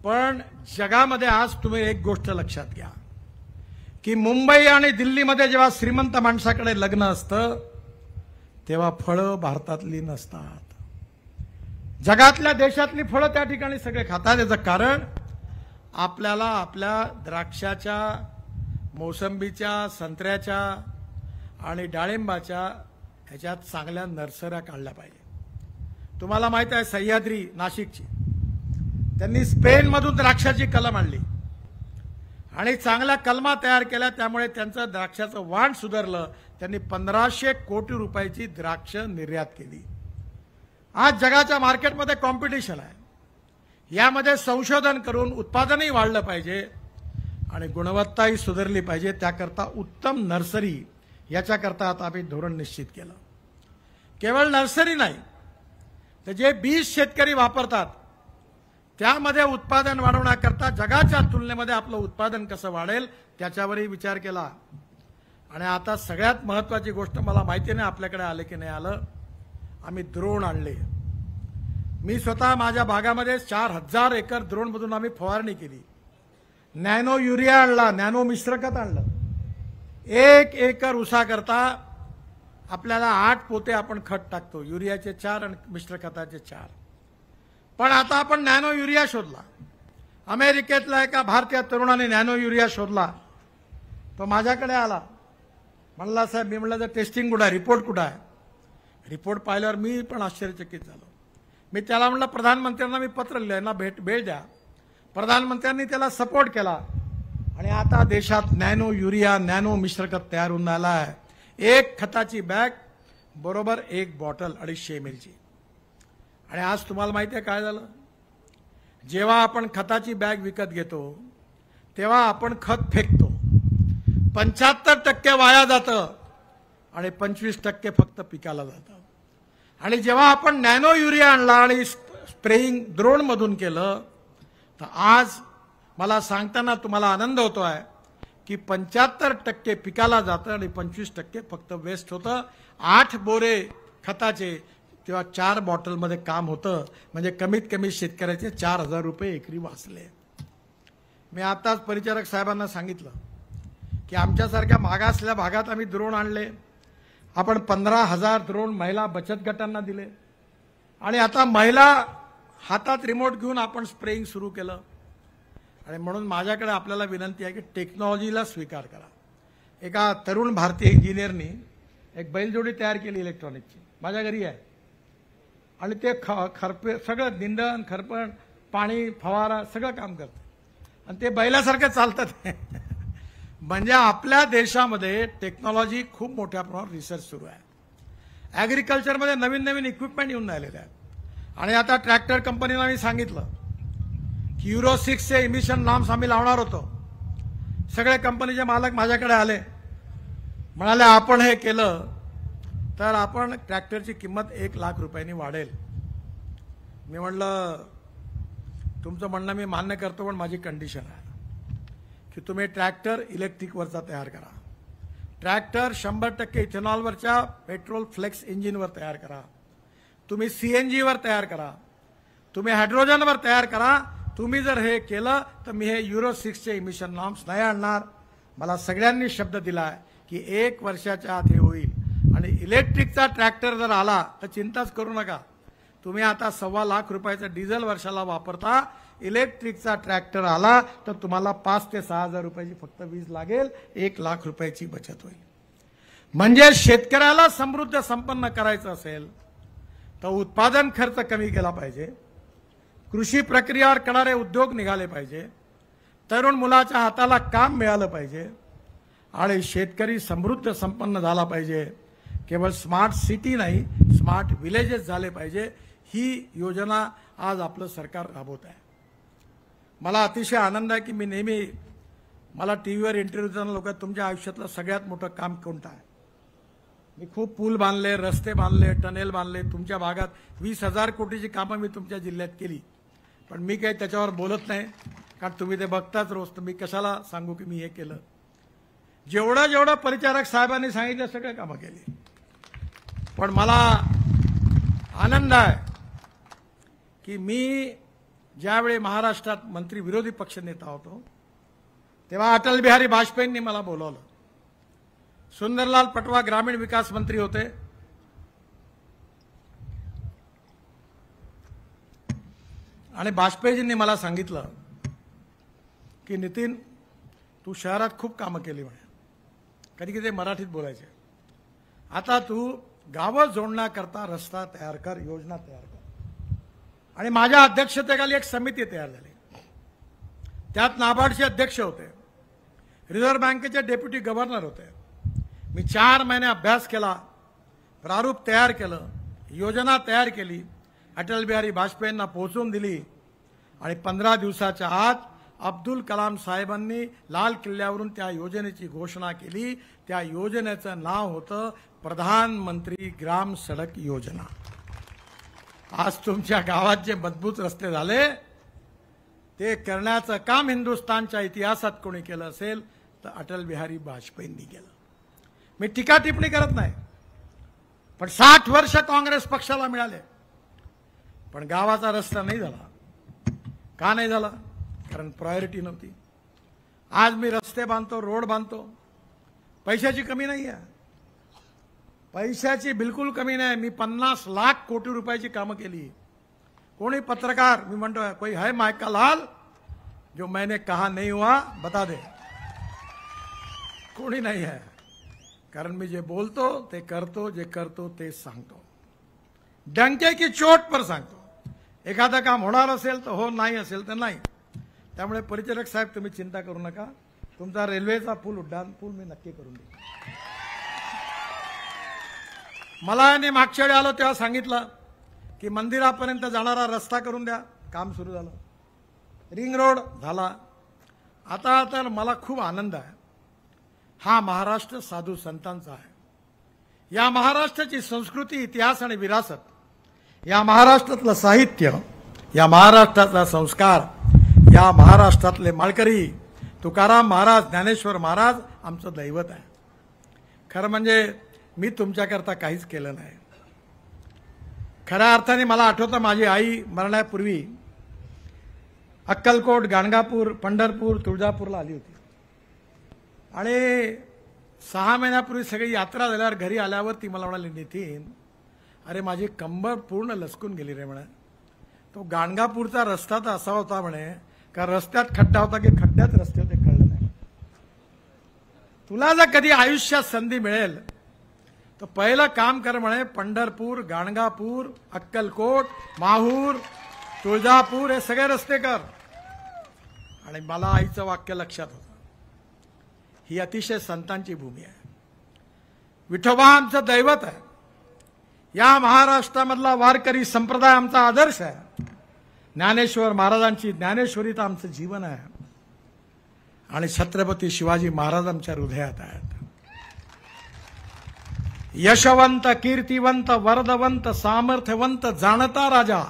पण जगामध्ये आज तुम्ही एक गोष्ट लक्षात घ्या की मुंबई आणि दिल्लीमध्ये जेव्हा श्रीमंत माणसाकडे लग्न असतं तेव्हा फळं भारतातली नसतात। जगातल्या देशातली फळं त्या ठिकाणी सगळे खातात। याचं कारण आपल्याला आपल्या द्राक्षाच्या, मोसंबीच्या, संत्र्याच्या आणि डाळिंबाच्या ह्याच्यात चांगल्या नर्सऱ्या काढल्या पाहिजे। तुम्हाला माहित आहे सह्याद्री नाशिकची, त्यांनी स्पेनमधून द्राक्षाची कलम आणली आणि चांगल्या कलमा तयार केल्या, त्यामुळे त्यांचं द्राक्षाचं वाण सुधारलं। त्यांनी 1500 कोटी रुपयाची द्राक्ष निर्यात केली। आज जगाच्या मार्केटमध्ये कॉम्पिटिशन आहे, यामध्ये संशोधन करून उत्पादनही वाढलं पाहिजे आणि गुणवत्ताही सुधारली पाहिजे। त्याकरता उत्तम नर्सरी याच्याकरता आता आम्ही धोरण निश्चित केलं। केवळ नर्सरी नाही तर जे बीज शेतकरी वापरतात त्यामध्ये उत्पादन वाढवण्याकरता जगाच्या तुलनेमध्ये आपलं उत्पादन कसं वाढेल त्याच्यावरही विचार केला। आणि आता सगळ्यात महत्त्वाची गोष्ट, मला माहिती नाही आपल्याकडे आले की नाही आलं, आम्ही ड्रोन आणले। मी स्वतः माझ्या भागामध्ये 4000 एकर ड्रोनमधून आम्ही फवारणी केली। नॅनो युरिया आणला, नॅनो मिश्रखत आणलं। 1 एकर ऊसाकरता आपल्याला 8 पोते आपण खत टाकतो, युरियाचे 4 आणि मिश्रखताचे 4। पण आता आपण नॅनो युरिया शोधला। अमेरिकेतला एका भारतीय तरुणाने नॅनो युरिया शोधला, तो माझ्याकडे आला, म्हणला साहेब, मी म्हणलं तर टेस्टिंग कुठं आहे, रिपोर्ट कुठं आहे। रिपोर्ट पाहिल्यावर मी पण आश्चर्यचकित झालो। मी त्याला म्हणलं प्रधानमंत्र्यांना मी पत्र लिहिलं, यांना भेट द्या। प्रधानमंत्र्यांनी त्याला सपोर्ट केला आणि आता देशात नॅनो युरिया, नॅनो मिश्रखत तयार होऊन आला आहे। 1 खताची बॅग बरोबर 1 बॉटल 250 ml ची। आणि आज तुम्हाला माहिती आहे काय झालं, जेव्हा आपण खताची बॅग विकत घेतो तेव्हा आपण खत फेकतो, 75% वाया जातं आणि 25% फक्त पिकाला जातं। आणि जेव्हा आपण नॅनो युरिया आणला आणि स्प्रेइंग ड्रोन मधून केलं तर आज मला सांगताना तुम्हाला आनंद होतो आहे की 75% पिकाला जातं आणि 25% फक्त वेस्ट होतं. 8 बोरे खताचे तेव्हा 4 बॉटलमध्ये काम होतं, म्हणजे कमीत कमी शेतकऱ्याचे 4,000 रुपये एकरी वाचले. मी आताच परिचारक साहेबांना सांगितलं की आमच्यासारख्या मागासलेल्या भागात आम्ही ड्रोन आणले. आपण 15,000 ड्रोन महिला बचत गटांना दिले आणि आता महिला हातात रिमोट घेऊन आपण स्प्रेइंग सुरू केलं. आणि म्हणून माझ्याकडे आपल्याला विनंती आहे की टेक्नॉलॉजीला स्वीकार करा. एका तरुण भारतीय इंजिनियरनी एक बैलजोडी तयार केली इलेक्ट्रॉनिकची, माझ्या घरी आहे. आणि ते खरपे सगळं निंदण खरपण पाणी फवारा सगळं काम करतं आणि ते बैलासारखं चालतात. म्हणजे आपल्या देशामध्ये टेक्नॉलॉजी खूप मोठ्या प्रमाणात रिसर्च सुरू आहे. ॲग्रिकल्चरमध्ये नवीन नवीन इक्विपमेंट येऊन राहिलेले आहेत. आणि आता ट्रॅक्टर कंपनीला मी सांगितलं की युरो 6चे इमिशन नॉर्म्स आम्ही लावणार होतो. सगळे कंपनीचे मालक माझ्याकडे आले, म्हणाले आपण हे केलं तर आपण ट्रॅक्टरची किंमत 1 लाख रुपयांनी वाढेल. मी म्हणलं तुमचं म्हणणं मी मान्य करतो, पण माझी कंडिशन आहे की तुम्ही ट्रॅक्टर इलेक्ट्रिकवरचा तयार करा. ट्रॅक्टर 100% इथेनॉलवरच्या पेट्रोल फ्लेक्स इंजिनवर तयार करा. तुम्ही CNGवर तयार करा. तुम्ही हायड्रोजनवर तयार करा. तुम्ही जर हे केलं तर मी हे युरो 6चे इमिशन नॉर्म्स नाही आणणार. मला सगळ्यांनी शब्द दिला आहे की 1 वर्षाच्या आत हे होईल. आणि इलेक्ट्रिकचा ट्रॅक्टर जर आला तर चिंताच करू नका. तुम्ही आता 1.25 लाख रुपयाचं डिझेल वर्षाला वापरता. इलेक्ट्रिकचा ट्रॅक्टर आला तर तुम्हाला 5 ते 6,000 रुपयाची फक्त वीज लागेल. 1 लाख रुपयाची बचत होईल. म्हणजे शेतकऱ्याला समृद्ध संपन्न करायचं असेल तर उत्पादन खर्च कमी केला पाहिजे. कृषी प्रक्रियावर करणारे उद्योग निघाले पाहिजे. तरुण मुलाच्या हाताला काम मिळालं पाहिजे आणि शेतकरी समृद्ध संपन्न झाला पाहिजे. केवळ स्मार्ट सिटी नाही, स्मार्ट विलेजेस झाले पाहिजे. ही योजना आज आपलं सरकार राबवत आहे. मला अतिशय आनंद आहे की मी नेहमी मला टीव्हीवर इंटरव्ह्यू देताना लोक तुमच्या आयुष्यातलं सगळ्यात मोठं काम कोणतं आहे. मी खूप पूल बांधले, रस्ते बांधले, टनेल बांधले. तुमच्या भागात 20,000 कोटीची कामं मी तुमच्या जिल्ह्यात केली. पण मी काही त्याच्यावर बोलत नाही, कारण तुम्ही ते बघताच रोज. तर मी कशाला सांगू की मी हे केलं. जेवढं परिचारक साहेबांनी सांगितलं सगळं कामं केली. पण मला आनंद आहे की मी ज्यावेळी महाराष्ट्रात मंत्री विरोधी पक्षनेता होतो तेव्हा अटल बिहारी वाजपेयींनी मला बोलवलं. सुंदरलाल पटवा ग्रामीण विकास मंत्री होते. आणि वाजपेयीजींनी मला सांगितलं की नितीन तू शहरात खूप कामं केली म्हणे. कधी कधी मराठीत बोलायचे. आता तू गावं जोडण्याकरता रस्ता तयार कर, योजना तयार कर. आणि माझ्या अध्यक्षतेखाली एक समिती तयार झाली. त्यात नाबार्डचे अध्यक्ष होते, रिझर्व्ह बँकेचे डेप्युटी गव्हर्नर होते. मी 4 महिने अभ्यास केला, प्रारूप तयार केलं, योजना तयार केली, अटल बिहारी वाजपेयींना पोहोचवून दिली. आणि 15 दिवसाच्या आत अब्दुल कलाम साहेबांनी लाल किल्ल्यावरून त्या योजनेची घोषणा केली. त्या योजनेचं नाव होतं प्रधानमंत्री ग्राम सडक योजना. आज तुमच्या गावात जे मजबूत रस्ते झाले ते करण्याचं काम हिंदुस्थानच्या इतिहासात कोणी केलं असेल तर अटल बिहारी वाजपेयींनी केलं. मी टीका टिप्पणी करत नाही, पण 60 वर्ष काँग्रेस पक्षाला मिळाले पण गावाचा रस्ता नाही झाला. का नाही झाला? कारण प्रायोरिटी नव्हती. आज मी रस्ते बांधतो, रोड बांधतो. पैशाची कमी नाही आहे, पैशाची बिलकुल कमी नाही. मी 50 लाख कोटी रुपयाची कामं केली. कोणी पत्रकार, मी म्हणतो कोई है माइक का लाल जो मैंने कहा नहीं हुआ बता दे. कोणी नाही आहे, कारण मी जे बोलतो ते करतो, जे करतो ते सांगतो. डंके की चोट पर सांगतो. एखादं काम होणार असेल तर हो, नाही असेल तर नाही. त्यामुळे परिचारक साहेब तुम्ही चिंता करू नका. तुमचा रेल्वेचा पूल, उड्डाण पूल मी नक्की करून देईन. मला यांनी मागच्या वेळी आलो तेव्हा सांगितलं की मंदिरापर्यंत जाणारा रस्ता करून द्या. काम सुरू झालं. रिंग रोड झाला. आता तर मला खूप आनंद आहे. हा महाराष्ट्र साधू संतांचा आहे. या महाराष्ट्राची संस्कृती, इतिहास आणि विरासत, या महाराष्ट्रातलं साहित्य, या महाराष्ट्राचा संस्कार, या महाराष्ट्रातले माळकरी तुकाराम महाराज, ज्ञानेश्वर महाराज आमचं दैवत आहे. खरं म्हणजे मी तुमच्याकरता काहीच केलं नाही. खऱ्या अर्थाने मला आठवतं, माझी आई मरण्यापूर्वी अक्कलकोट, गाणगापूर, पंढरपूर, तुळजापूरला आली होती आणि 6 महिन्यापूर्वी सगळी यात्रा झाल्यावर घरी आल्यावर ती मला म्हणाली, नितीन अरे माझी कंबर पूर्ण लसकून गेली रे म्हणे. तो गाणगापूरचा रस्ता तर असा होता म्हणे का रस्त्यात खड्डा होता की खड्ड्यात रस्ते होते कळलं नाही. तुला जर कधी आयुष्यात संधी मिळेल तर पहिलं काम कर म्हणे, पंढरपूर, गाणगापूर, अक्कलकोट, माहूर, तुळजापूर हे सगळे रस्ते कर. आणि मला आईचं वाक्य लक्षात होतं, ही अतिशय संतांची भूमी आहे. विठोबा आमचं दैवत आहे. या महाराष्ट्रामधला वारकरी संप्रदाय आमचा आदर्श आहे. ज्ञानेश्वर महाराजांची ज्ञानेश्वरीता आमचं जीवन आहे आणि छत्रपती शिवाजी महाराज आमच्या हृदयात आहेत. यशवंत, कीर्तिवंत, वरदवंत, सामर्थ्यवंत, जाणता राजा,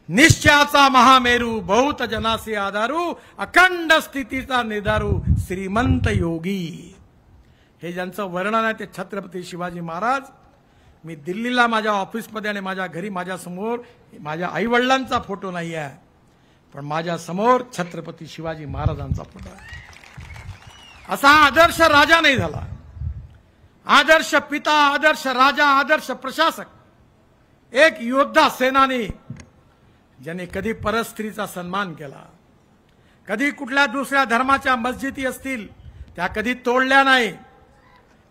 निश्चयाचा महामेरू, बहुत जनासी आधारू, अखंड स्थितीचा निधारू, श्रीमंत योगी. हे ज्यांचं वर्णन आहे ते छत्रपती शिवाजी महाराज. मी दिल्लीला माझ्या ऑफिसमध्ये आणि माझ्या घरी माझ्यासमोर माझ्या आईवडिलांचा फोटो नाही आहे, पण माझ्यासमोर छत्रपती शिवाजी महाराजांचा फोटो आहे. असा आदर्श राजा नाही झाला. आदर्श पिता, आदर्श राजा, आदर्श प्रशासक, एक योद्धा, सेनानी, ज्याने कधी परस्त्रीचा सन्मान केला, कधी कुठल्या दुसऱ्या धर्माच्या मस्जिदी असतील त्या कधी तोडल्या नाही,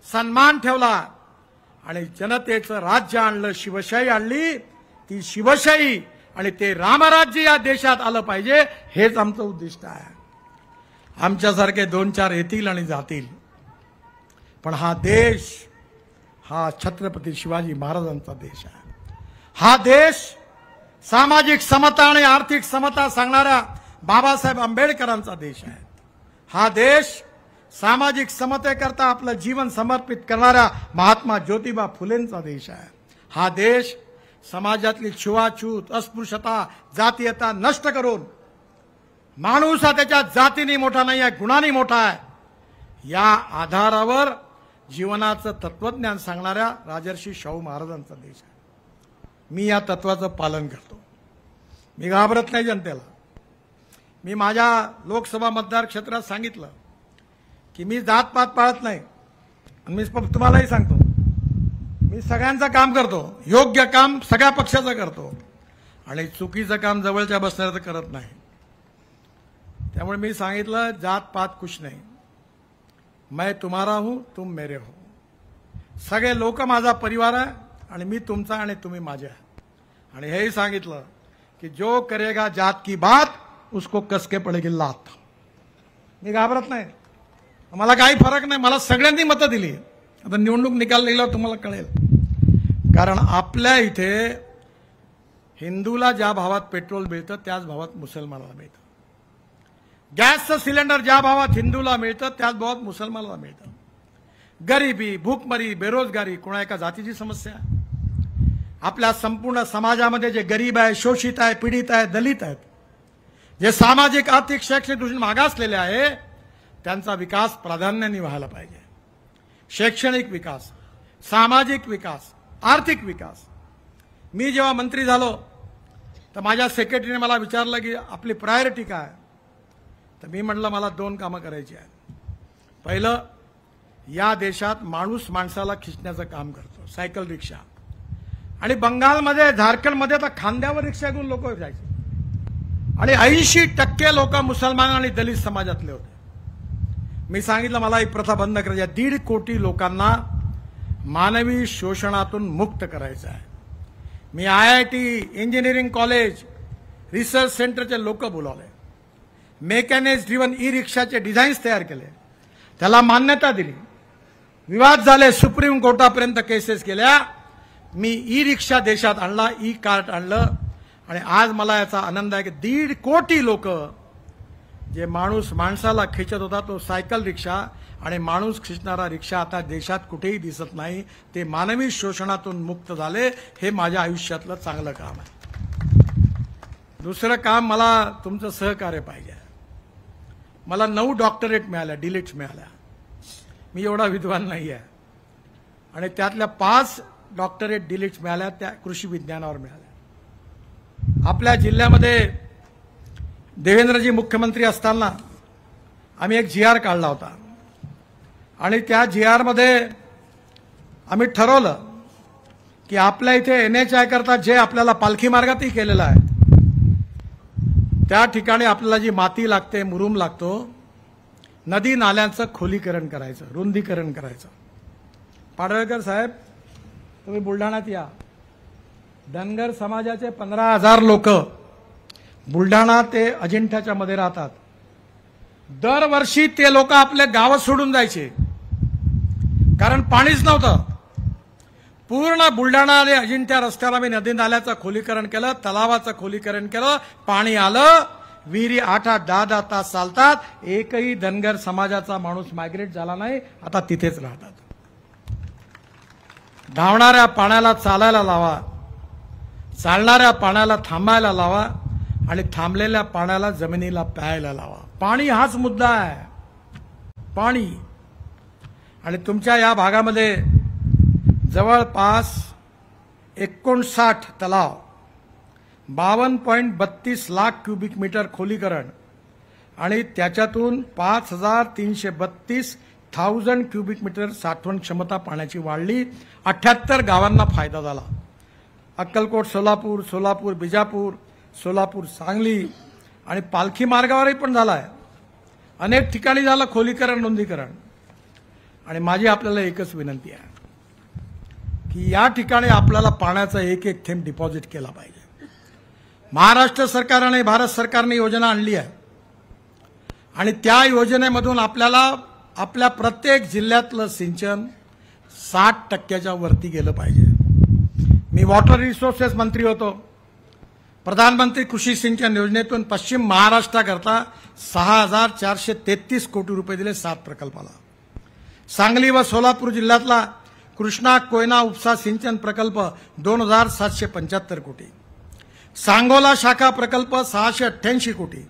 सन्मान ठेवला आणि जनतेचं राज्य आणलं, शिवशाही आणली. ती शिवशाही आणि ते रामराज्य या देशात आलं पाहिजे, हेच आमचं उद्दिष्ट आहे. आमच्यासारखे 2-4 येतील आणि जातील, पण हा देश हा छत्रपती शिवाजी महाराजांचा देश आहे. हा देश सामाजिक समता आणि आर्थिक समता सांगणाऱ्या बाबासाहेब आंबेडकरांचा देश आहे. हा देश सामाजिक समतेकरता आपलं जीवन समर्पित करणाऱ्या महात्मा ज्योतिबा फुलेंचा देश आहे. हा देश समाजातली छुवाछूत, अस्पृश्यता, जातीयता नष्ट करून माणूस हा त्याच्या जातीने मोठा नाही आहे, गुणांनी मोठा आहे, या आधारावर जीवनाचं तत्वज्ञान सांगणाऱ्या राजर्षी शाहू महाराजांचा देश आहे. मी या तत्वाचं पालन करतो. मी घाबरत नाही जनतेला. मी माझ्या लोकसभा मतदार क्षेत्रात सांगितलं की मी जातपात पाळत नाही. आणि मी तुम्हालाही सांगतो, मी सगळ्यांचं काम करतो, योग्य काम सगळ्या पक्षाचं करतो आणि चुकीचं काम जवळच्या बसणाऱ्याचं करत नाही. त्यामुळे मी सांगितलं, जातपात कुछ नाही, मैं तुम्हारा हूं, तुम मेरे हो. सगळे लोक माझा परिवार आहे आणि मी तुमचा आणि तुम्ही माझे आहे. आणि हेही सांगितलं की जो करेगा जात की बात उसको कसके पडेगी लात. मी घाबरत नाही, मला काही फरक नाही. मला सगळ्यांनी मतं दिली. आता निवडणूक निकाल लिहिल्यावर तुम्हाला कळेल. कारण आपल्या इथे हिंदूला ज्या भावात पेट्रोल मिळतं त्याच भावात मुसलमानाला मिळतं. गॅसचं सिलेंडर ज्या भावात हिंदूला मिळतं त्याच भावात मुसलमानाला मिळतं. गरिबी, भूकमरी, बेरोजगारी कोणा एका जातीची समस्या आहे. आपल्या संपूर्ण समाजामध्ये जे गरीब आहे, शोषित आहे, पीडित आहे, दलित आहेत, जे सामाजिक, आर्थिक, शैक्षणिक दृष्टीने मागासलेले आहे, त्यांचा विकास प्राधान्याने व्हायला पाहिजे. शैक्षणिक विकास, सामाजिक विकास, आर्थिक विकास. मी जेव्हा मंत्री झालो तर माझ्या सेक्रेटरीने मला विचारलं की आपली प्रायोरिटी काय. तर मी म्हटलं मला 2 कामं करायची आहेत. पहिलं, या देशात माणूस माणसाला खिचण्याचं काम करतो, सायकल रिक्षा. आणि बंगालमध्ये, झारखंडमध्ये तर खांद्यावर रिक्षा घेऊन लोक जायचे आणि 80% लोक मुसलमान आणि दलित समाजातले होते. मी सांगितलं मला ही प्रथा बंद करायची आहे. 1.5 कोटी लोकांना मानवी शोषणातून मुक्त करायचं आहे. मी IIT, इंजिनिअरिंग कॉलेज, रिसर्च सेंटरचे लोक बोलावले, मेकॅनिक्स ड्रिव्हन ई रिक्षाचे डिझाईन्स तयार केले, त्याला मान्यता दिली, विवाद झाले, सुप्रीम कोर्टापर्यंत केसेस केल्या. मी ई रिक्षा देशात आणला, ई कार्ट आणलं आणि आज मला याचा आनंद आहे की 1.5 कोटी लोक, जे माणूस माणसाला खिचत होता तो सायकल रिक्षा आणि माणूस खिचणारा रिक्षा आता देशात कुठेही दिसत नाही. ते मानवी शोषणातून मुक्त झाले. हे माझ्या आयुष्यातलं चांगलं काम आहे. दुसरं काम मला तुमचं सहकार्य पाहिजे. मला 9 डॉक्टरेट मिळाल्या, डिलिट्स मिळाल्या. मी एवढा विद्वान नाही आहे. आणि त्यातल्या 5 डॉक्टरेट डिलिट्स मिळाल्या त्या कृषी विज्ञानावर मिळाल्या. आपल्या जिल्ह्यामध्ये देवेंद्रजी मुख्यमंत्री असताना आम्ही एक GR काढला होता आणि त्या GR मध्ये आम्ही ठरवलं की आपल्या इथे NHI करता जे आपल्याला पालखी मार्गातही केलेलं आहे त्या ठिकाणी आपल्याला जी माती लागते, मुरुम लागतो, नदी नाल्यांचं खोलीकरण करायचं, रुंदीकरण करायचं. पाडळकर साहेब, तुम्ही बुलढाण्यात या. धनगर समाजाचे 15,000 लोक बुलढाणा ते अजिंठ्याच्या मध्ये राहतात. दरवर्षी ते लोक आपले गाव सोडून जायचे कारण पाणीच नव्हतं. पूर्ण बुलढाणा आणि अजिंठ्या रस्त्याला मी नदी नाल्याचं खोलीकरण केलं, तलावाचं खोलीकरण केलं, पाणी आलं. विहिरी 8-8, 10-10 तास चालतात. एकही धनगर समाजाचा माणूस मायग्रेट झाला नाही. आता तिथेच राहतात. धावणाऱ्या पाण्याला चालायला लावा, चालणाऱ्या पाण्याला थांबायला लावा आणि थांबलेल्या पाण्याला जमिनीला प्यायला लावा. पाणी हाच मुद्दा आहे. पाणी. आणि तुमच्या या भागामध्ये जवळपास 59 तलाव, 52.32 लाख क्युबिक मीटर खोलीकरण आणि त्याच्यातून 5,332,000 क्युबिक मीटर साठवण क्षमता पाण्याची वाढली. 78 गावांना फायदा झाला. अक्कलकोट, सोलापूर, सोलापूर बिजापूर, सोलापूर सांगली आणि पालखी मार्गावरही पण झाला आहे. अनेक ठिकाणी झालं खोलीकरण, रुंदीकरण. आणि माझी आपल्याला एकच विनंती आहे की या ठिकाणी आपल्याला पाण्याचा एक एक थेंब डिपॉझिट केला पाहिजे. महाराष्ट्र सरकारने, भारत सरकारने योजना आणली आहे आणि त्या योजनेमधून आपल्याला आपल्या प्रत्येक जिल्ह्यातलं सिंचन 60% वरती गेलं पाहिजे. मी वॉटर रिसोर्सेस मंत्री होतो. प्रधानमंत्री कृषी सिंचन योजनेतून पश्चिम महाराष्ट्राकरता 6,433 कोटी रुपये दिले 7 प्रकल्पाला. सांगली व सोलापूर जिल्ह्यातला कृष्णा कोयना उपसा सिंचन प्रकल्प 2,775 कोटी. सांगोला शाखा प्रकल्प 688 कोटी.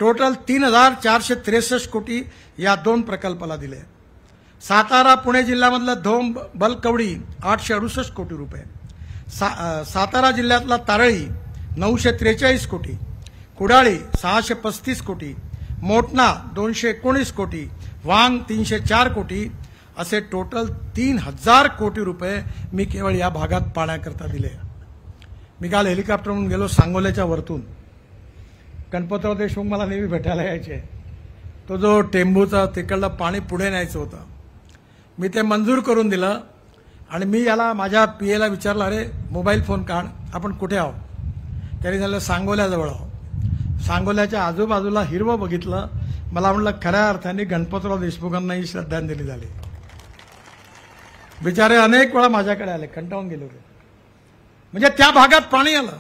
टोटल 3,463 कोटी या 2 प्रकल्पाला दिले. सातारा पुणे जिल्ह्यामधलं धोम बलकवडी 868 कोटी रुपये. सातारा जिल्ह्यातला तारळी 943 कोटी. कुडाळी 635 कोटी. मोटणा 219 कोटी. वांग 304 कोटी. असे टोटल 3,000 कोटी रुपये मी केवळ या भागात पाण्याकरता दिले. मी काल हेलिकॉप्टरहून गेलो सांगोल्याच्या वरतून. गणपतराव देशमुख मला नेहमी भेटायला यायचे. तो जो टेंबूचा तिकडलं पाणी पुढे न्यायचं होतं, मी ते मंजूर करून दिलं. आणि मी याला माझ्या PA ला विचारलं, अरे मोबाईल फोन काढ, आपण कुठे आहो? त्यांनी झालं सांगोल्याजवळ आहो. सांगोल्याच्या आजूबाजूला हिरवं बघितलं. मला म्हटलं खऱ्या अर्थाने गणपतराव देशमुखांनाही श्रद्धांजली झाली. बिचारे अनेक वेळा माझ्याकडे आले, कंटाळून गेले होते. म्हणजे त्या भागात पाणी आलं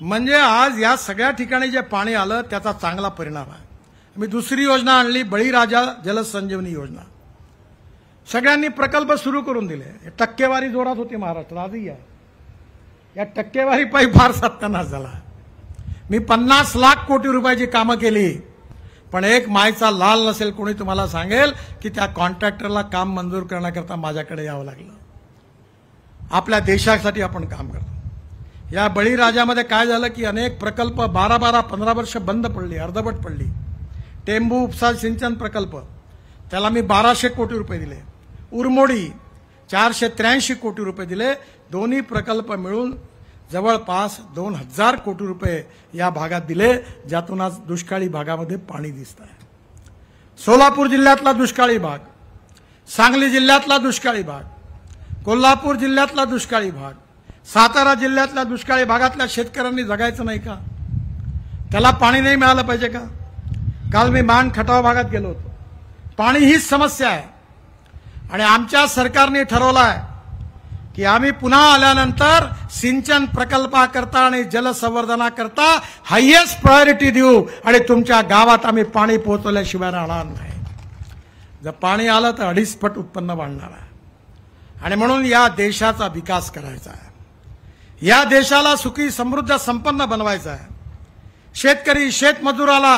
म्हणजे आज या सगळ्या ठिकाणी जे पाणी आलं त्याचा चांगला परिणाम आहे. मी दुसरी योजना आणली, बळीराजा जलसंजीवनी योजना. सगळ्यांनी प्रकल्प सुरू करून दिले. टक्केवारी जोरात होती महाराष्ट्रात, आजही आहे. या टक्केवारीपायी फार सत्यानाश झाला. मी 50 लाख कोटी रुपयाची कामं केली, पण एक मायचा लाल नसेल कोणी तुम्हाला सांगेल की त्या कॉन्ट्रॅक्टरला काम मंजूर करण्याकरता माझ्याकडे यावं लागलं. आपल्या देशासाठी आपण काम करतो. या बळीराजामध्ये काय झालं की अनेक प्रकल्प 12-12, 15 वर्ष बंद पडली, अर्धवट पडली. टेंबू उपसा सिंचन प्रकल्प, त्याला मी 1200 कोटी रुपये दिले. उरमोडी 483 कोटी रुपये दिले. दोन्ही प्रकल्प मिळून जवळपास 2,000 कोटी रुपये या भागात दिले, ज्यातून आज दुष्काळी भागामध्ये पाणी दिसत आहे. सोलापूर जिल्ह्यातला दुष्काळी भाग, सांगली जिल्ह्यातला दुष्काळी भाग, कोल्हापूर जिल्ह्यातला दुष्काळी भाग, सातारा जिल्ह्यातल्या दुष्काळी भागातल्या शेतकऱ्यांनी जगायचं नाही का? त्याला पाणी नाही मिळालं पाहिजे का? काल मी मान खटाव भागात गेलो होतो. पाणी हीच समस्या आहे आणि आमच्या सरकारने ठरवलं आहे की आम्ही पुन्हा आल्यानंतर सिंचन प्रकल्पाकरता आणि जलसंवर्धनाकरता हायएस्ट प्रायोरिटी देऊ आणि तुमच्या गावात आम्ही पाणी पोहोचवल्याशिवाय राहणार नाही. जर पाणी आलं तर 2.5 पट उत्पन्न वाढणार आहे. आणि म्हणून या देशाचा विकास करायचा आहे. या देशाला सुखी, समृद्ध, संपन्न बनवायचा आहे. शेतकरी शेतमजुराला,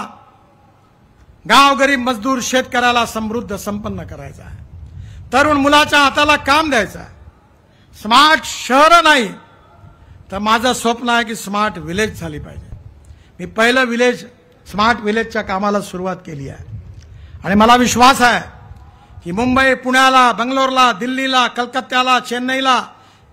गाव गरीब मजदूर शेतकऱ्याला समृद्ध संपन्न करायचा आहे. तरुण मुलाच्या हाताला काम द्यायचं आहे. स्मार्ट शहर नाही तर माझं स्वप्न आहे की स्मार्ट विलेज झाली पाहिजे. मी पहिलं विलेज स्मार्ट विलेजच्या कामाला सुरुवात केली आहे आणि मला विश्वास आहे की मुंबई, पुण्याला, बंगलोरला, दिल्लीला, कलकत्त्याला, चेन्नईला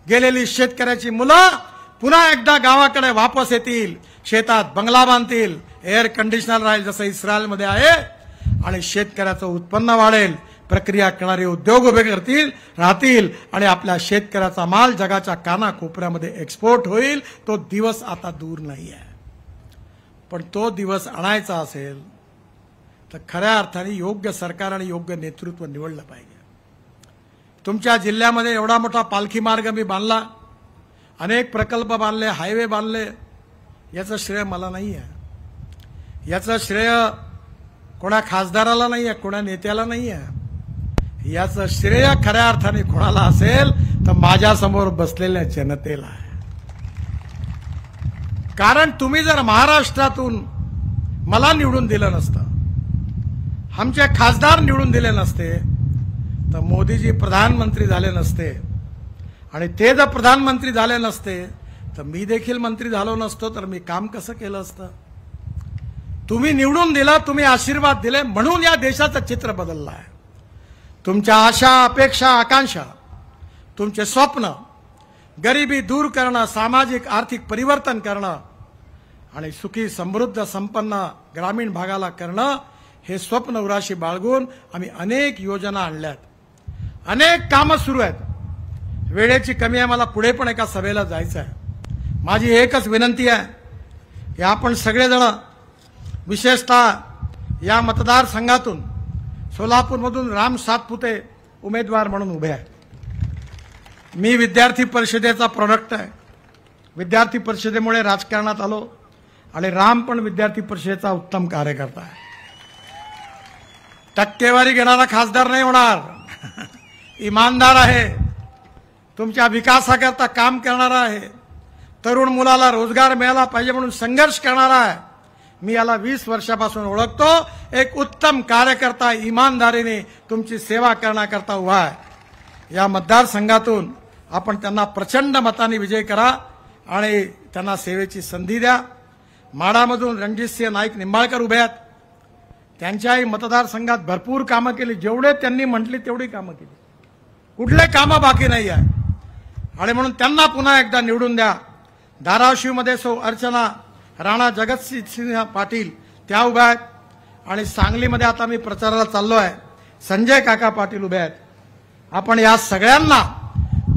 गेलेली शेतकऱ्याची मुलं पुन्हा एकदा गावाकडे वापस येतील, शेतात बंगला बांधतील, एअर कंडिशनर राहील जसं इस्रायलमध्ये आहे, आणि शेतकऱ्याचं उत्पन्न वाढेल, प्रक्रिया करणारे उद्योग उभे राहतील आणि आपल्या शेतकऱ्याचा माल जगाच्या कानाकोपऱ्यामध्ये एक्सपोर्ट होईल. तो दिवस आता दूर नाही आहे. पण तो दिवस आणायचा असेल तर खऱ्या अर्थाने योग्य सरकार आणि योग्य नेतृत्व निवडलं पाहिजे. तुमच्या जिल्ह्यामध्ये एवढा मोठा पालखी मार्ग मी बांधला, अनेक प्रकल्प बांधले, हायवे बांधले, याचं श्रेय मला नाही आहे. याचं श्रेय कोणा खासदाराला नाही आहे, कोणा नेत्याला नाही आहे. याचं श्रेय खऱ्या अर्थाने कोणाला असेल तर माझ्यासमोर बसलेल्या जनतेला आहे. कारण तुम्ही जर महाराष्ट्रातून मला निवडून दिलं नसतं, आमचे खासदार निवडून दिले नसते, तर मोदीजी प्रधानमंत्री झाले नसते, आणि ते जर प्रधानमंत्री झाले नसते तर मी देखील मंत्री झालो नसतो. तर मी काम कसं केलं असतं? तुम्ही निवडून दिला, तुम्ही आशीर्वाद दिले, म्हणून या देशाचं चित्र बदललं आहे. तुमच्या आशा, अपेक्षा, आकांक्षा, तुमचे स्वप्न, गरिबी दूर करणं, सामाजिक आर्थिक परिवर्तन करणं आणि सुखी समृद्ध संपन्न ग्रामीण भागाला करणं, हे स्वप्न उराशी बाळगून आम्ही अनेक योजना आणल्यात, अनेक कामं सुरू आहेत. वेळेची कमी आहे, मला पुढे पण एका सभेला जायचं आहे. माझी एकच विनंती आहे की आपण सगळेजण, विशेषतः या मतदारसंघातून सोलापूरमधून राम सातपुते उमेदवार म्हणून उभे आहेत. मी विद्यार्थी परिषदेचा प्रोडक्ट आहे. विद्यार्थी परिषदेमुळे राजकारणात आलो आणि राम पण विद्यार्थी परिषदेचा उत्तम कार्यकर्ता आहे. टक्केवारी घेणारा खासदार नाही होणार, इमानदार आहे, तुमच्या विकासाकरता काम करणारा आहे, तरुण मुलाला रोजगार मिळाला पाहिजे म्हणून संघर्ष करणारा आहे. मी याला 20 वर्षापासून ओळखतो. एक उत्तम कार्यकर्ता इमानदारीने तुमची सेवा करण्याकरता उभा आहे. या मतदारसंघातून आपण त्यांना प्रचंड मताने विजय करा आणि त्यांना सेवेची संधी द्या. माडामधून रणजितसिंह नाईक निंबाळकर उभे आहेत. त्यांच्याही मतदारसंघात भरपूर कामं केली, जेवढे त्यांनी म्हटली तेवढी कामं केली, कुठले कामं बाकी नाही आहे, आणि म्हणून त्यांना पुन्हा एकदा निवडून द्या. धाराशिवमध्ये सौ अर्चना राणा जगतसिंह पाटील त्या उभ्या आहेत, आणि सांगलीमध्ये आता मी प्रचाराला चाललो आहे, संजय काका पाटील उभे आहेत. आपण या सगळ्यांना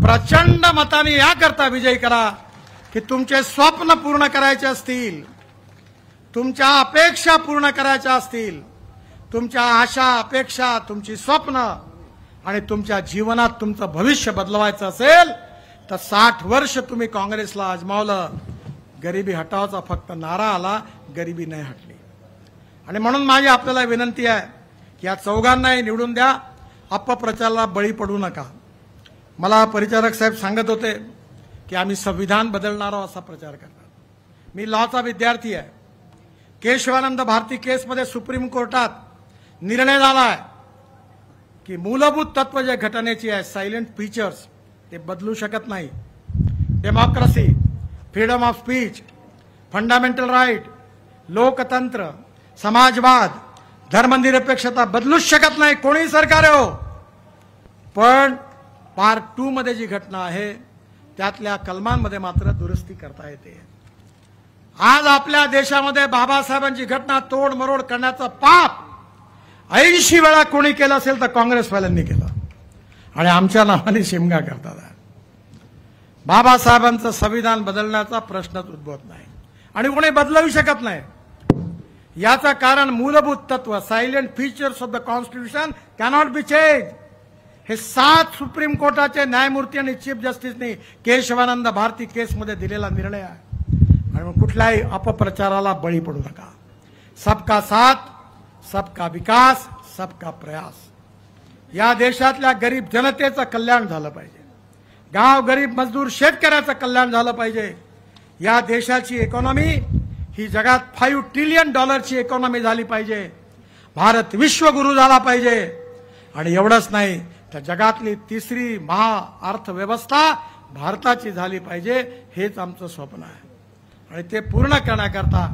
प्रचंड मताने याकरता विजयी करा की तुमचे स्वप्न पूर्ण करायचे असतील, तुमच्या अपेक्षा पूर्ण करायच्या असतील, तुमच्या आशा, अपेक्षा, तुमची स्वप्न आणि तुमच्या जीवनात तुमचं भविष्य बदलवायचं असेल तर 60 वर्ष तुम्ही काँग्रेसला आजमावलं. गरिबी हटावचा फक्त नारा आला, गरिबी नाही हटली. आणि म्हणून माझी आपल्याला विनंती आहे की या चौघांनाही निवडून द्या, अपप्रचाराला बळी पडू नका. मला परिचारक साहेब सांगत होते की आम्ही संविधान बदलणार आहोत असा प्रचार करतात. मी लॉचा विद्यार्थी आहे. केशवानंद भारती केसमध्ये सुप्रीम कोर्टात निर्णय झाला आहे की मूलभूत तत्व जे घटनेची आहे, सायलेंट फीचर्स, ते बदलू शकत नाही. Democracy, freedom of speech, fundamental right, लोकतंत्र, समाजवाद, धर्मनिरपेक्षता बदलूच शकत नाही, कोणी सरकार हो. पण पार्ट 2 मध्ये जी घटना आहे त्यातल्या कलमांमध्ये मात्र दुरुस्ती करता येते. आज आपल्या देशामध्ये बाबासाहेबांची घटना तोडमरोड करण्याचं पाप 80 वेळा कोणी केलं असेल तर काँग्रेसवाल्यांनी केलं, आणि आमच्या नावाने शिमगा करतात. बाबासाहेबांचं संविधान बदलण्याचा प्रश्नच उद्भवत नाही आणि कोणी बदलवू शकत नाही. याचं कारण मूलभूत तत्व, silent features of the constitution cannot be change. हे 7 सुप्रीम कोर्टाचे न्यायमूर्ती आणि चीफ जस्टिसनी केशवानंद भारती केसमध्ये दिलेला निर्णय आहे. आणि कुठल्याही अपप्रचाराला बळी पडू नका. सबका साथ, सबका विकास, सबका प्रयास. या देशातल्या गरीब जनतेचं कल्याण झालं पाहिजे, गाव गरीब मजदूर शेतकऱ्याचं कल्याण झालं पाहिजे. या देशाची इकॉनॉमी ही जगात $5 ट्रिलियन इकॉनॉमी झाली पाहिजे. भारत विश्वगुरु झाला पाहिजे. आणि एवढंच नाही तर जगातली तिसरी अर्थव्यवस्था भारताची झाली पाहिजे. हेच आमचं स्वप्न आहे. आणि ते पूर्ण करण्याकरता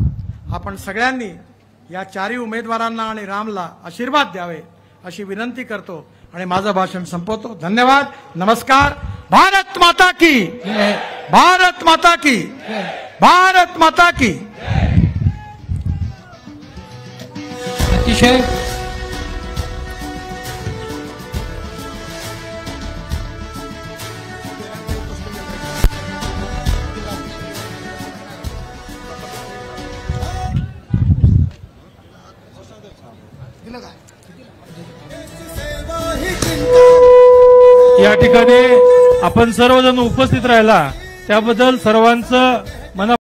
आपण सगळ्यांनी या चारही उमेदवारांना आणि रामला आशीर्वाद द्यावे अशी विनंती करतो आणि माझं भाषण संपवतो. धन्यवाद. नमस्कार. भारत माता की, भारत माता की, भारत माता की. अतिशय या ठिकाणी आपण सर्वजण उपस्थित राहिला त्याबद्दल सर्वांचं